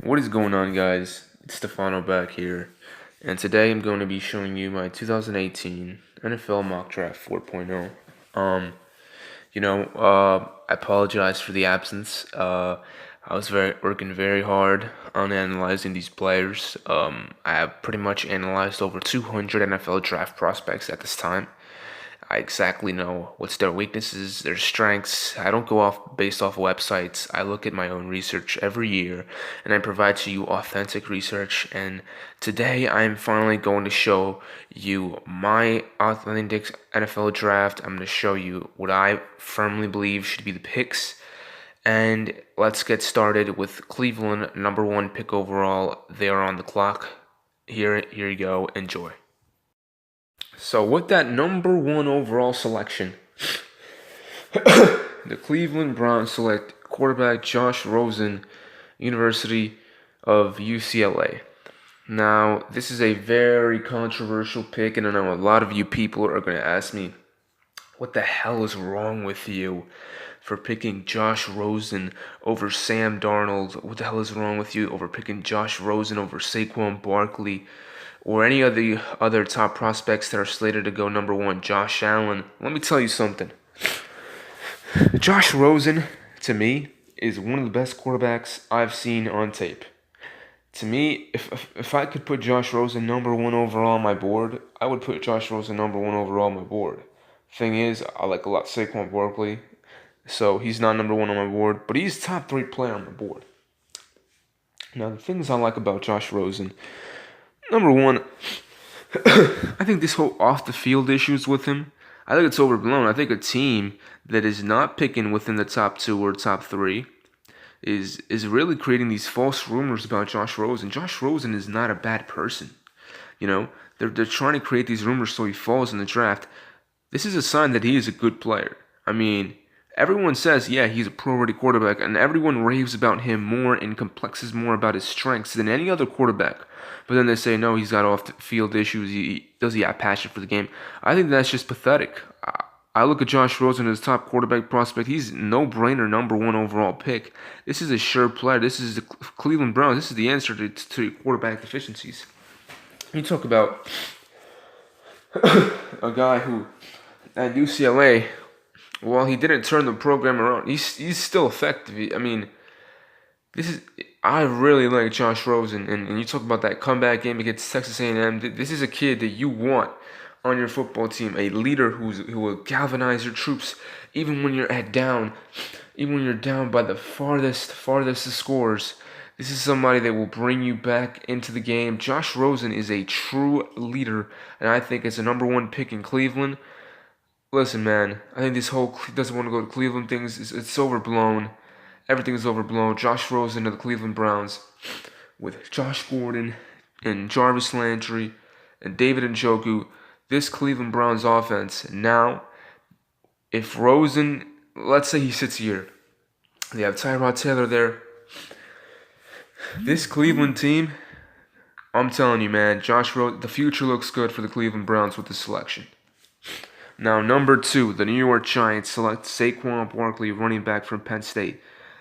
What is going on, guys? It's Stefano back here, and today I'm going to be showing you my 2018 NFL Mock Draft 4.0. I apologize for the absence. I was working very hard on analyzing these players. I have pretty much analyzed over 200 NFL draft prospects at this time. I exactly know what's their weaknesses, their strengths. I don't go off based off websites. I look at my own research every year and I provide to you authentic research. And today I am finally going to show you my authentic NFL draft. I'm going to show you what I firmly believe should be the picks. And let's get started with Cleveland, number one pick overall. They are on the clock. Here you go. Enjoy. So with that number one overall selection, the Cleveland Browns select quarterback Josh Rosen, University of UCLA. Now, this is a very controversial pick, and I know a lot of you people are going to ask me, what the hell is wrong with you for picking Josh Rosen over Sam Darnold? What the hell is wrong with you over picking Josh Rosen over Saquon Barkley? Or any of the other top prospects that are slated to go number one, Josh Allen? Let me tell you something. Josh Rosen, to me, is one of the best quarterbacks I've seen on tape. To me, if I could put Josh Rosen number one overall on my board, I would put Josh Rosen number one overall on my board. Thing is, I like a lot Saquon Barkley, so he's not number one on my board, but he's top three player on my board. Now, the things I like about Josh Rosen, number one, I think this whole off-the-field issues with him, I think it's overblown. I think a team that is not picking within the top two or top three is really creating these false rumors about Josh Rosen. Josh Rosen is not a bad person. They're trying to create these rumors so he falls in the draft. This is a sign that he is a good player. I mean, everyone says, yeah, he's a pro-ready quarterback, and everyone raves about him more and complexes more about his strengths than any other quarterback. But then they say, no, he's got off-the-field issues. Does he have passion for the game? I think that's just pathetic. I look at Josh Rosen as top quarterback prospect. He's no-brainer number one overall pick. This is a sure player. This is the Cleveland Browns. This is the answer to quarterback deficiencies. You talk about a guy who, at UCLA, while he didn't turn the program around, he's still effective. I mean, I really like Josh Rosen, and you talk about that comeback game against Texas A&M. This is a kid that you want on your football team, a leader who will galvanize your troops, even when you're down by the farthest of scores. This is somebody that will bring you back into the game. Josh Rosen is a true leader, and I think it's a number one pick in Cleveland. Listen, man, I think this whole doesn't want to go to Cleveland thing it's overblown. Everything is overblown. Josh Rosen to the Cleveland Browns with Josh Gordon and Jarvis Landry and David Njoku. This Cleveland Browns offense now, if Rosen, let's say he sits here, they have Tyrod Taylor there. This Cleveland team, I'm telling you, man, the future looks good for the Cleveland Browns with this selection. Now, number two, the New York Giants select Saquon Barkley, running back from Penn State.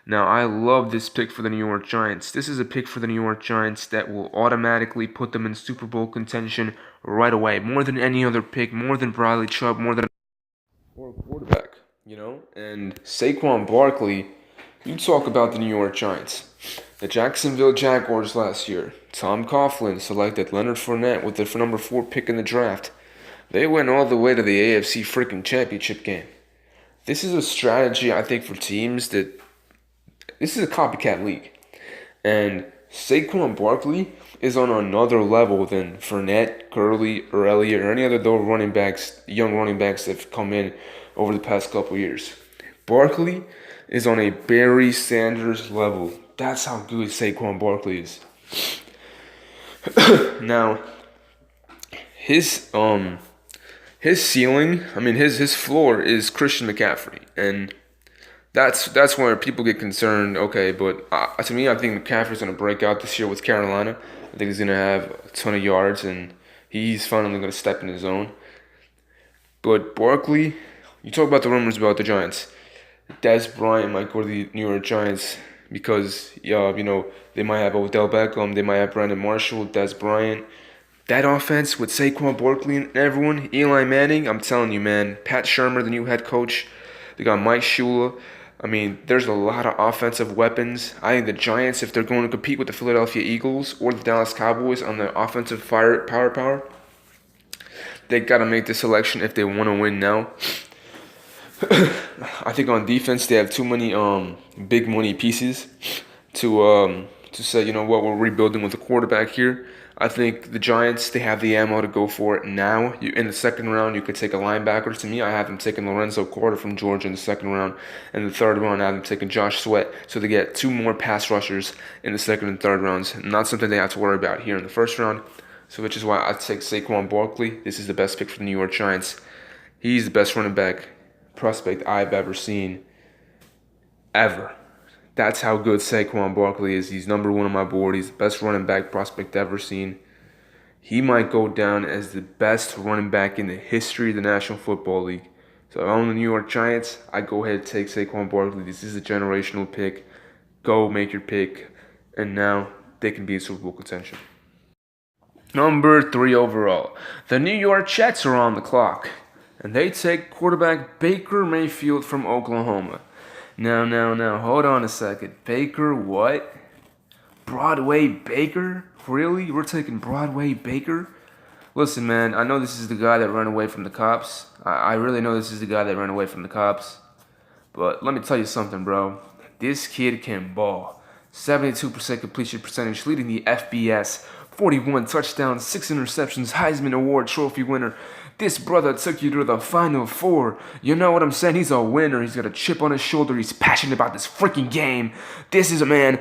Now, I love this pick for the New York Giants. This is a pick for the New York Giants that will automatically put them in Super Bowl contention right away. More than any other pick, more than Bradley Chubb, more than or a quarterback, And Saquon Barkley, you talk about the New York Giants. The Jacksonville Jaguars last year. Tom Coughlin selected Leonard Fournette with the number 4 pick in the draft. They went all the way to the AFC freaking championship game. This is a strategy, I think, for teams that... This is a copycat league. And Saquon Barkley is on another level than Fournette, Gurley, or Elliott, or any other young running backs that have come in over the past couple years. Barkley is on a Barry Sanders level. That's how good Saquon Barkley is. Now, his ceiling, his floor is Christian McCaffrey, and that's where people get concerned. Okay, but to me, I think McCaffrey's gonna break out this year with Carolina. I think he's gonna have a ton of yards, and he's finally gonna step in his own. But Barkley, you talk about the rumors about the Giants. Dez Bryant might go to the New York Giants. because they might have Odell Beckham, they might have Brandon Marshall, Des Bryant. That offense with Saquon Barkley and everyone, Eli Manning, I'm telling you, man. Pat Shermer, the new head coach. They got Mike Shula. I mean, there's a lot of offensive weapons. I think the Giants, if they're going to compete with the Philadelphia Eagles or the Dallas Cowboys on the offensive power, they got to make the selection if they want to win now. I think on defense they have too many big money pieces to say, you know what, we're rebuilding with a quarterback here. I think the Giants, they have the ammo to go for it now. In the second round, you could take a linebacker. To me, I have them taking Lorenzo Carter from Georgia in the second round. In the third round, I have them taking Josh Sweat. So they get 2 more pass rushers in the second and third rounds. Not something they have to worry about here in the first round. So which is why I take Saquon Barkley. This is the best pick for the New York Giants. He's the best running back prospect I've ever seen. Ever. That's how good Saquon Barkley is. He's number 1 on my board. He's the best running back prospect ever seen. He might go down as the best running back in the history of the National Football League. So if I'm the New York Giants, I go ahead and take Saquon Barkley. This is a generational pick. Go make your pick. And now they can be in Super Bowl contention. Number 3 overall. The New York Jets are on the clock. And they take quarterback Baker Mayfield from Oklahoma. Now, hold on a second. Baker, what? Broadway Baker? Really? We're taking Broadway Baker? Listen, man, I know this is the guy that ran away from the cops. I really know this is the guy that ran away from the cops. But let me tell you something, bro. This kid can ball. 72% completion percentage, leading the FBS. 41 touchdowns, 6 interceptions, Heisman Award trophy winner. This brother took you to the Final Four. You know what I'm saying? He's a winner. He's got a chip on his shoulder. He's passionate about this freaking game. This is a man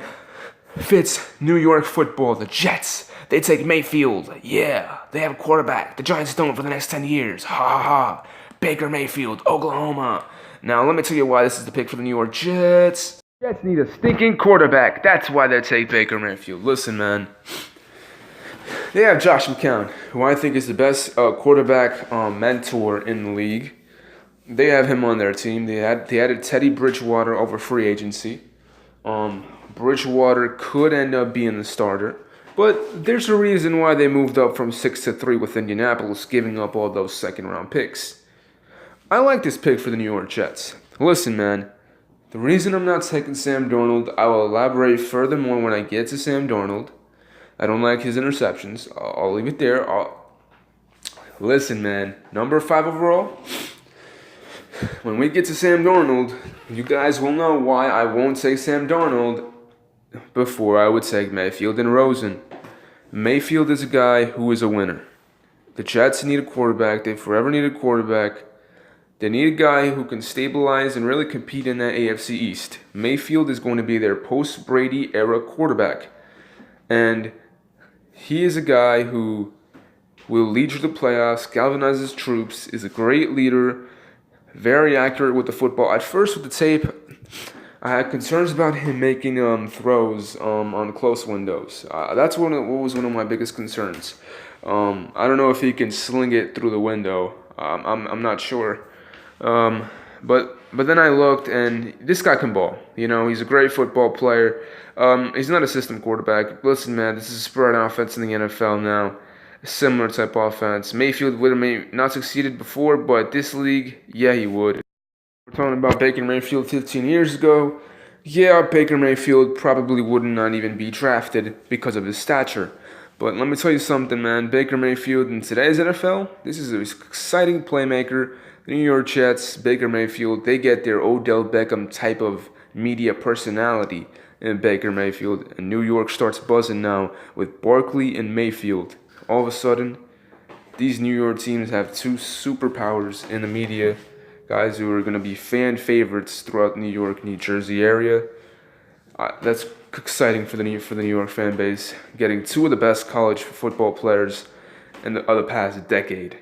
fits New York football. The Jets, they take Mayfield. Yeah, they have a quarterback. The Giants don't for the next 10 years. Ha ha ha. Baker Mayfield, Oklahoma. Now, let me tell you why this is the pick for the New York Jets. Jets need a stinking quarterback. That's why they take Baker Mayfield. Listen, man. They have Josh McCown, who I think is the best quarterback mentor in the league. They have him on their team. They added Teddy Bridgewater over free agency. Bridgewater could end up being the starter, but there's a reason why they moved up from 6-3 with Indianapolis, giving up all those second-round picks. I like this pick for the New York Jets. Listen, man, the reason I'm not taking Sam Darnold, I will elaborate furthermore when I get to Sam Darnold. I don't like his interceptions. I'll leave it there. Listen, man. Number 5 overall. When we get to Sam Darnold, you guys will know why I won't take Sam Darnold before I would take Mayfield and Rosen. Mayfield is a guy who is a winner. The Jets need a quarterback. They forever need a quarterback. They need a guy who can stabilize and really compete in that AFC East. Mayfield is going to be their post-Brady era quarterback. And he is a guy who will lead you to the playoffs, galvanize his troops, is a great leader, very accurate with the football. At first, with the tape, I had concerns about him making throws on close windows. That's what was one of my biggest concerns. I don't know if he can sling it through the window. I'm not sure. But then I looked, and this guy can ball. You know, he's a great football player. He's not a system quarterback. Listen, man, this is a spread offense in the NFL now. A similar type offense. Mayfield would have maybe not succeeded before, but this league, yeah, he would. We're talking about Baker Mayfield 15 years ago. Yeah, Baker Mayfield probably would not even be drafted because of his stature. But let me tell you something, man. Baker Mayfield in today's NFL, this is an exciting playmaker. The New York Jets, Baker Mayfield, they get their Odell Beckham type of media personality in Baker Mayfield. And New York starts buzzing now with Barkley and Mayfield. All of a sudden, these New York teams have 2 superpowers in the media. Guys who are going to be fan favorites throughout the New York, New Jersey area. That's exciting for the New York fan base. Getting 2 of the best college football players in the past decade.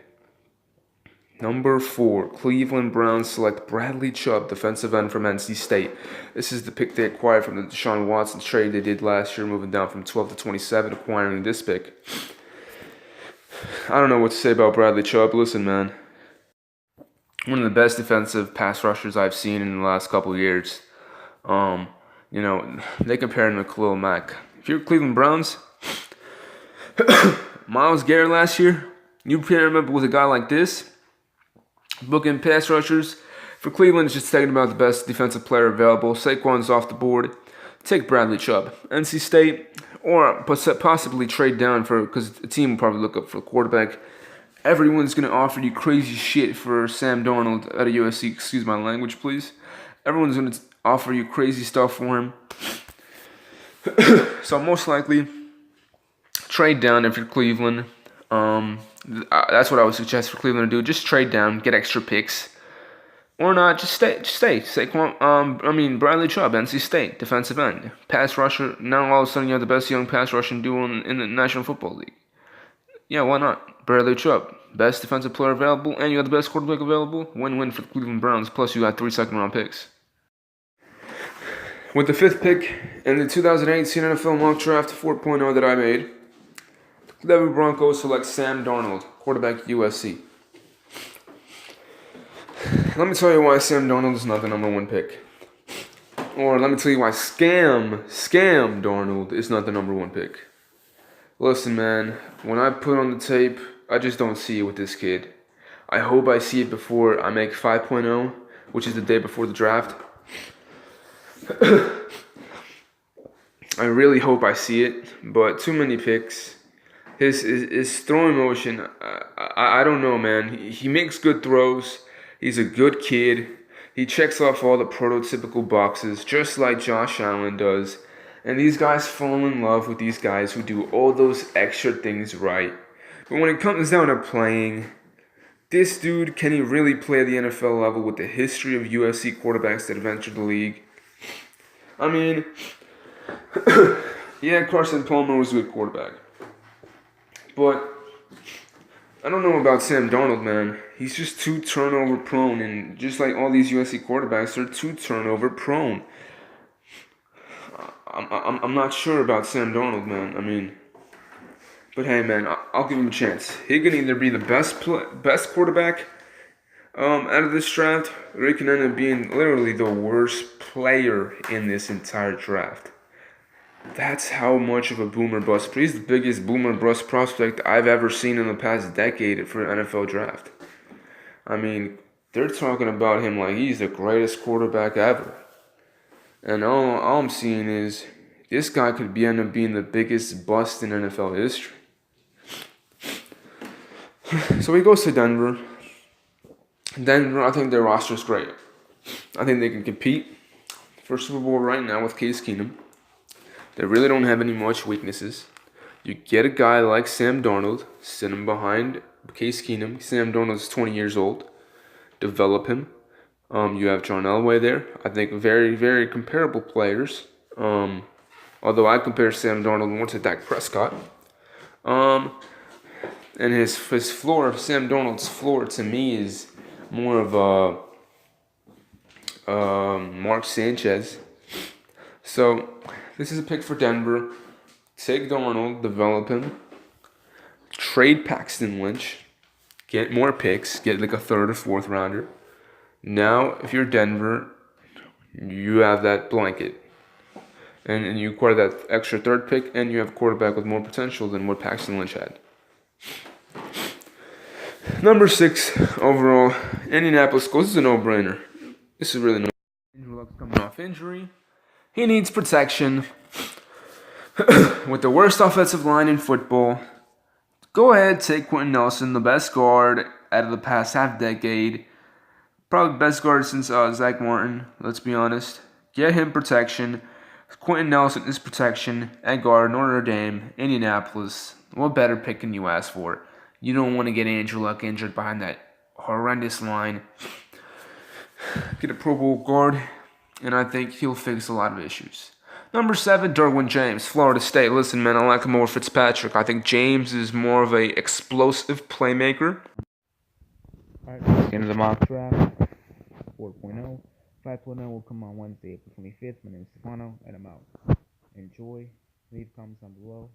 Number 4, Cleveland Browns select Bradley Chubb, defensive end from NC State. This is the pick they acquired from the Deshaun Watson trade they did last year, moving down from 12 to 27, acquiring this pick. I don't know what to say about Bradley Chubb. Listen, man. One of the best defensive pass rushers I've seen in the last couple of years. they compare him to Khalil Mack. If you're Cleveland Browns, Myles Garrett last year, you pair him up with a guy like this, booking pass rushers. For Cleveland, it's just taking about the best defensive player available. Saquon's off the board. Take Bradley Chubb. NC State, or possibly trade down because the team will probably look up for a quarterback. Everyone's going to offer you crazy shit for Sam Darnold at a USC. Excuse my language, please. Everyone's going to offer you crazy stuff for him. So most likely, trade down if you're Cleveland. That's what I would suggest for Cleveland to do. Just trade down, get extra picks. Or not, just stay. Saquon, Bradley Chubb, NC State, defensive end, pass rusher. Now all of a sudden you have the best young pass rushing duo in the National Football League. Yeah, why not? Bradley Chubb, best defensive player available, and you have the best quarterback available. Win-win for the Cleveland Browns. Plus you got 3 second-round picks. With the 5th pick in the 2018 NFL Mock Draft 4.0 that I made, the Denver Broncos select Sam Darnold, quarterback USC. Let me tell you why Sam Darnold is not the number 1 pick. Or let me tell you why Scam Darnold is not the number 1 pick. Listen, man, when I put on the tape, I just don't see it with this kid. I hope I see it before I make 5.0, which is the day before the draft. I really hope I see it, but too many picks. His throwing motion, I don't know, man. He makes good throws. He's a good kid. He checks off all the prototypical boxes, just like Josh Allen does. And these guys fall in love with these guys who do all those extra things right. But when it comes down to playing, this dude, can he really play at the NFL level with the history of USC quarterbacks that have entered the league? I mean, yeah, Carson Palmer was a good quarterback. But I don't know about Sam Darnold, man. He's just too turnover prone, and just like all these USC quarterbacks, they're too turnover prone. I'm not sure about Sam Darnold, man. But hey, man, I'll give him a chance. He can either be the best quarterback out of this draft, or he can end up being literally the worst player in this entire draft. That's how much of a boomer bust. He's the biggest boomer bust prospect I've ever seen in the past decade for an NFL draft. I mean, they're talking about him like he's the greatest quarterback ever. And all I'm seeing is this guy could end up being the biggest bust in NFL history. So he goes to Denver. Denver, I think their roster is great. I think they can compete for Super Bowl right now with Case Keenum. They really don't have any much weaknesses. You get a guy like Sam Darnold, sit him behind Case Keenum. Sam Darnold is 20 years old. Develop him. You have John Elway there. I think very, very comparable players. Although I compare Sam Darnold more to Dak Prescott. And his floor, Sam Darnold's floor to me is more of a Mark Sanchez. So this is a pick for Denver. Take Darnold, develop him. Trade Paxton Lynch. Get more picks. Get like a 3rd or 4th rounder. Now, if you're Denver, you have that blanket. And you acquire that extra 3rd pick, and you have a quarterback with more potential than what Paxton Lynch had. Number 6 overall, Indianapolis Colts. This is a no-brainer. This is really no. Andrew Luck's coming off injury. He needs protection. With the worst offensive line in football, go ahead, take Quentin Nelson, the best guard out of the past half decade. Probably best guard since Zach Martin, let's be honest. Get him protection. Quentin Nelson is protection at guard, Notre Dame, Indianapolis. What better pick can you ask for? You don't want to get Andrew Luck injured behind that horrendous line. Get a Pro Bowl guard, and I think he'll fix a lot of issues. Number 7, Derwin James, Florida State. Listen, man, I like him over Fitzpatrick. I think James is more of a explosive playmaker. All right, let's get into the mock draft. 4.0. 5.0 will come on Wednesday, April 25th. My name is Stefano, and I'm out. Enjoy. Leave comments down below.